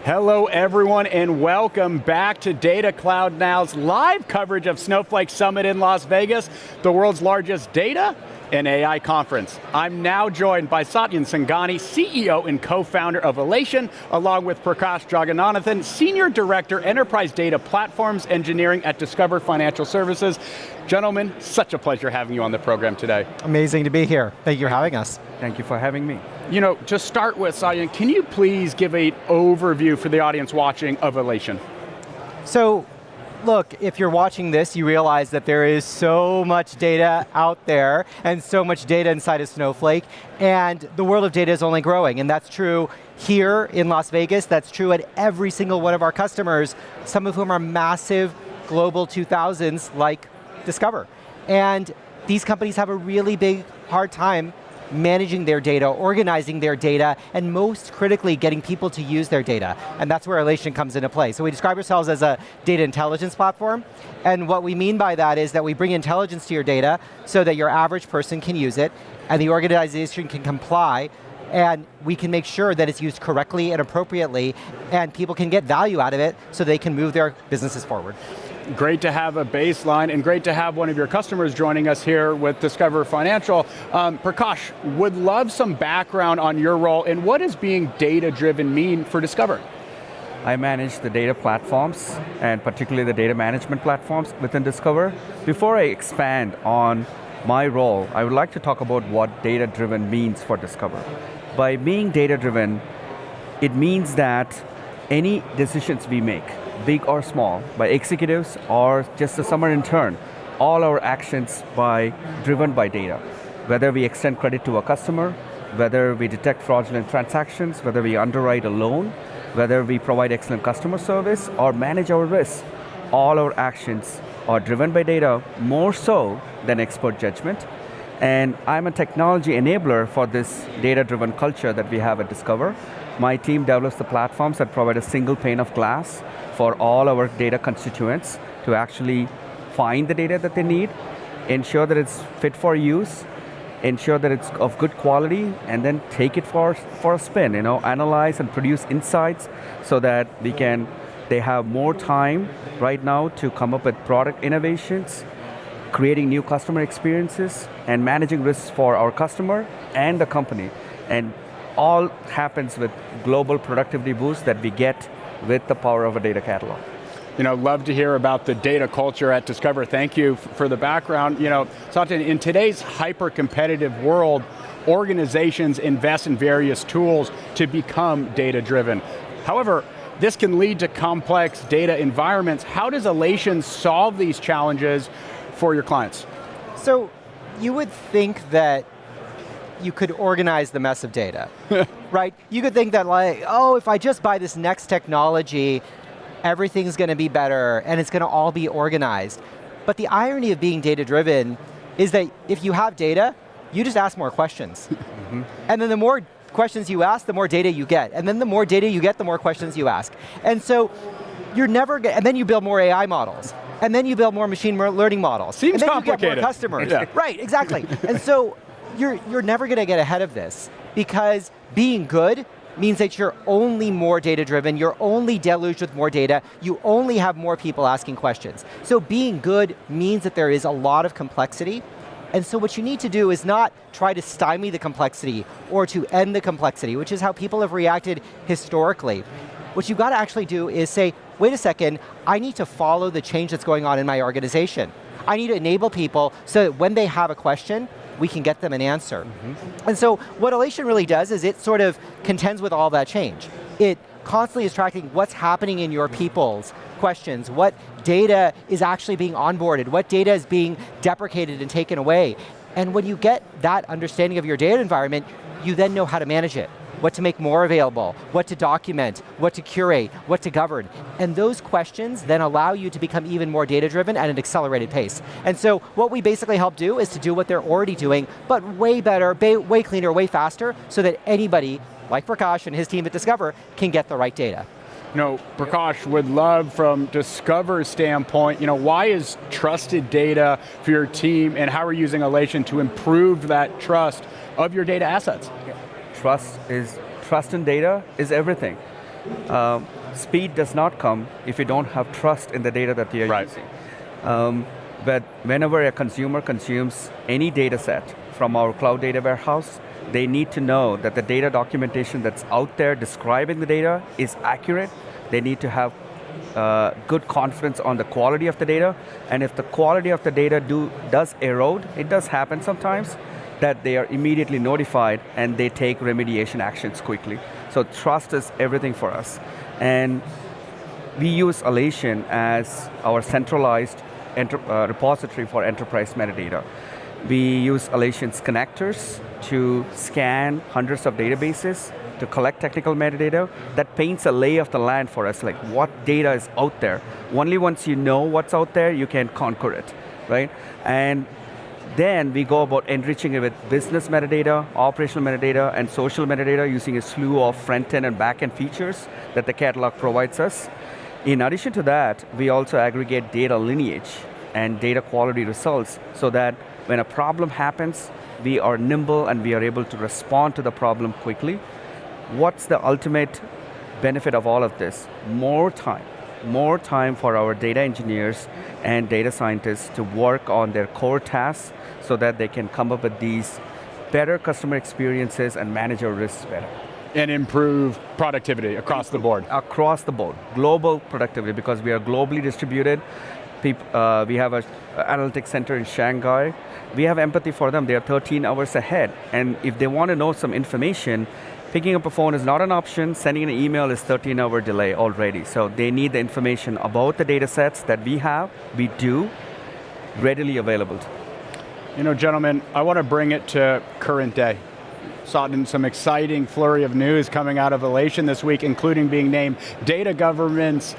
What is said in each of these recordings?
Hello everyone and welcome back to Data Cloud Now's live coverage of Snowflake Summit in Las Vegas, the world's largest data and AI conference. I'm now joined by Satyen Sangani, CEO and co-founder of Elation, along with Prakash Jaganathan, Senior Director, Enterprise Data Platforms Engineering at Discover Financial Services. Gentlemen, such a pleasure having you on the program today. Amazing to be here. Thank you for having us. Thank you for having me. You know, to start with, Satyen, can you please give an overview for the audience watching of Elation? So, look, if you're watching this, you realize that there is so much data out there and so much data inside of Snowflake, and the world of data is only growing, and that's true here in Las Vegas, that's true at every single one of our customers, some of whom are massive global 2000s like Discover. And these companies have a really big, hard time managing their data, organizing their data, and most critically, getting people to use their data. And that's where Elation comes into play. So we describe ourselves as a data intelligence platform, and what we mean by that is that we bring intelligence to your data so that your average person can use it, and the organization can comply, and we can make sure that it's used correctly and appropriately, and people can get value out of it so they can move their businesses forward. Great to have a baseline and great to have one of your customers joining us here with Discover Financial. Prakash, would love some background on your role and what does being data-driven mean for Discover? I manage the data platforms and particularly the data management platforms within Discover. Before I expand on my role, I would like to talk about what data-driven means for Discover. By being data-driven, it means that any decisions we make, big or small, by executives or just a summer intern, all our actions driven by data. Whether we extend credit to a customer, whether we detect fraudulent transactions, whether we underwrite a loan, whether we provide excellent customer service or manage our risks, all our actions are driven by data more so than expert judgment. And I'm a technology enabler for this data-driven culture that we have at Discover. My team develops the platforms that provide a single pane of glass for all our data constituents to actually find the data that they need, ensure that it's fit for use, ensure that it's of good quality, and then take it for a spin, analyze and produce insights so that they have more time right now to come up with product innovations, creating new customer experiences, and managing risks for our customer and the company. And all happens with global productivity boosts that we get with the power of a data catalog. Love to hear about the data culture at Discover. Thank you for the background. Satyen, in today's hyper-competitive world, organizations invest in various tools to become data-driven. However, this can lead to complex data environments. How does Elation solve these challenges for your clients? So, you would think that you could organize the mess of data, right? You could think that if I just buy this next technology, everything's going to be better and it's going to all be organized. But the irony of being data-driven is that if you have data, you just ask more questions. Mm-hmm. And then the more questions you ask, the more data you get. And then the more data you get, the more questions you ask. And so and then you build more AI models. And then you build more machine learning models. Seems and then complicated. You get more customers. Yeah. Right, exactly. And so you're never going to get ahead of this because being good means that you're only more data-driven, you're only deluged with more data, you only have more people asking questions. So being good means that there is a lot of complexity, and so what you need to do is not try to stymie the complexity or to end the complexity, which is how people have reacted historically. What you've got to actually do is say, wait a second, I need to follow the change that's going on in my organization. I need to enable people so that when they have a question, we can get them an answer. Mm-hmm. And so what Elation really does is it sort of contends with all that change. It constantly is tracking what's happening in your people's questions, what data is actually being onboarded, what data is being deprecated and taken away. And when you get that understanding of your data environment, you then know how to manage it. What to make more available, what to document, what to curate, what to govern. And those questions then allow you to become even more data-driven at an accelerated pace. And so what we basically help do is to do what they're already doing, but way better, way cleaner, way faster, so that anybody, like Prakash and his team at Discover, can get the right data. Prakash, would love from Discover's standpoint, why is trusted data for your team and how are you using Elation to improve that trust of your data assets? Trust in data is everything. speed does not come if you don't have trust in the data that you're using. But whenever a consumer consumes any data set from our cloud data warehouse, they need to know that the data documentation that's out there describing the data is accurate. They need to have good confidence on the quality of the data, and if the quality of the data does erode, it does happen sometimes, that they are immediately notified and they take remediation actions quickly. So trust is everything for us. And we use Elation as our centralized repository for enterprise metadata. We use Elation's connectors to scan hundreds of databases to collect technical metadata that paints a lay of the land for us, like what data is out there. Only once you know what's out there, you can conquer it, right? And then we go about enriching it with business metadata, operational metadata, and social metadata using a slew of front-end and back-end features that the catalog provides us. In addition to that, we also aggregate data lineage and data quality results so that when a problem happens, we are nimble and we are able to respond to the problem quickly. What's the ultimate benefit of all of this? More time for our data engineers and data scientists to work on their core tasks so that they can come up with these better customer experiences and manage our risks better. And improve productivity across the board. Across the board, global productivity, because we are globally distributed. We have an analytics center in Shanghai. We have empathy for them. They are 13 hours ahead. And if they want to know some information, picking up a phone is not an option. Sending an email is 13-hour delay already. So they need the information about the data sets that we do, readily available. You know, gentlemen, I want to bring it to current day. Satyen, some exciting flurry of news coming out of Elation this week, including being named Snowflake's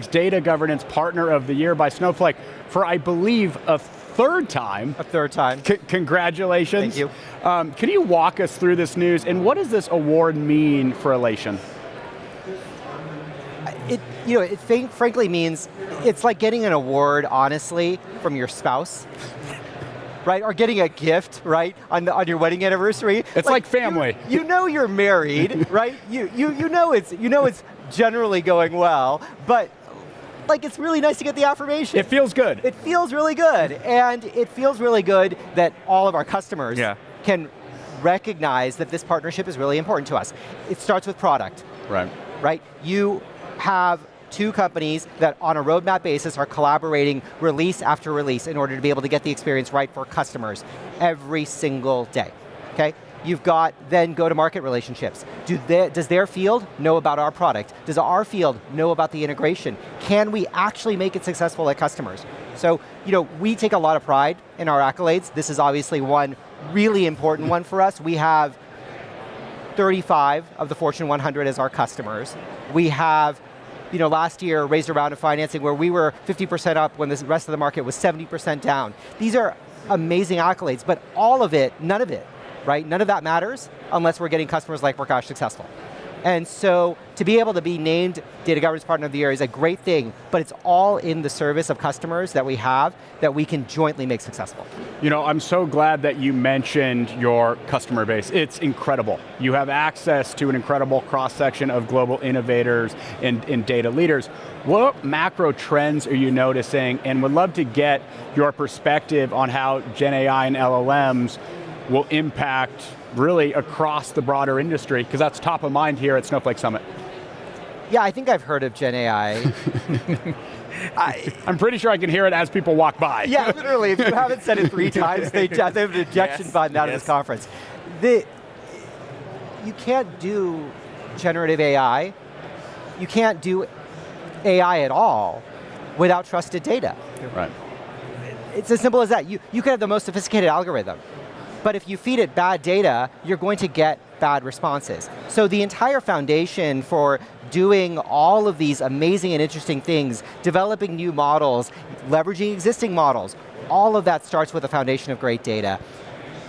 Data Governance Partner of the Year by Snowflake for, I believe, a third time. A third time. Congratulations. Thank you. Can you walk us through this news, and what does this award mean for Elation? It frankly means, it's like getting an award, honestly, from your spouse. Right, or getting a gift, right, on your wedding anniversary. It's like family. You know you're married, right? You know it's generally going well, but like it's really nice to get the affirmation. It feels good. It feels really good, and it feels really good that all of our customers can recognize that this partnership is really important to us. It starts with product. Right. You have two companies that on a roadmap basis are collaborating release after release in order to be able to get the experience right for customers every single day, okay? You've got then go-to-market relationships. Does their field know about our product? Does our field know about the integration? Can we actually make it successful at customers? So, we take a lot of pride in our accolades. This is obviously one really important one for us. We have 35 of the Fortune 100 as our customers. We have last year raised a round of financing where we were 50% up when the rest of the market was 70% down. These are amazing accolades, but all of it, none of it, right? None of that matters unless we're getting customers like Prakash successful. And so to be able to be named Data Governance Partner of the Year is a great thing, but it's all in the service of customers that we have that we can jointly make successful. I'm so glad that you mentioned your customer base. It's incredible. You have access to an incredible cross-section of global innovators and data leaders. What macro trends are you noticing? And would love to get your perspective on how Gen AI and LLMs will impact really across the broader industry, because that's top of mind here at Snowflake Summit. Yeah, I think I've heard of Gen AI. I'm pretty sure I can hear it as people walk by. Yeah, literally, if you haven't said it 3 times, they have an ejection button out of this conference. You can't do generative AI, you can't do AI at all without trusted data. Right. It's as simple as that. You can have the most sophisticated algorithm, but if you feed it bad data, you're going to get bad responses. So the entire foundation for doing all of these amazing and interesting things, developing new models, leveraging existing models, all of that starts with a foundation of great data.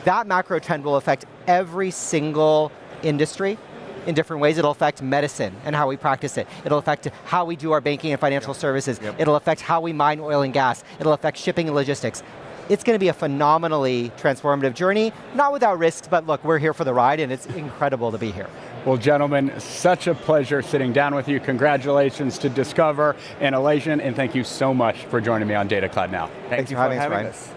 That macro trend will affect every single industry in different ways. It'll affect medicine and how we practice it. It'll affect how we do our banking and financial services. It'll affect how we mine oil and gas. It'll affect shipping and logistics. It's going to be a phenomenally transformative journey, not without risks, but look, we're here for the ride and it's incredible to be here. Well, gentlemen, such a pleasure sitting down with you. Congratulations to Discover and Elation, and thank you so much for joining me on Data Cloud Now. Thank you for having us.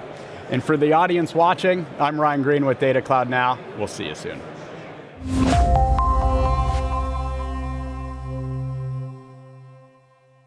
And for the audience watching, I'm Ryan Green with Data Cloud Now. We'll see you soon.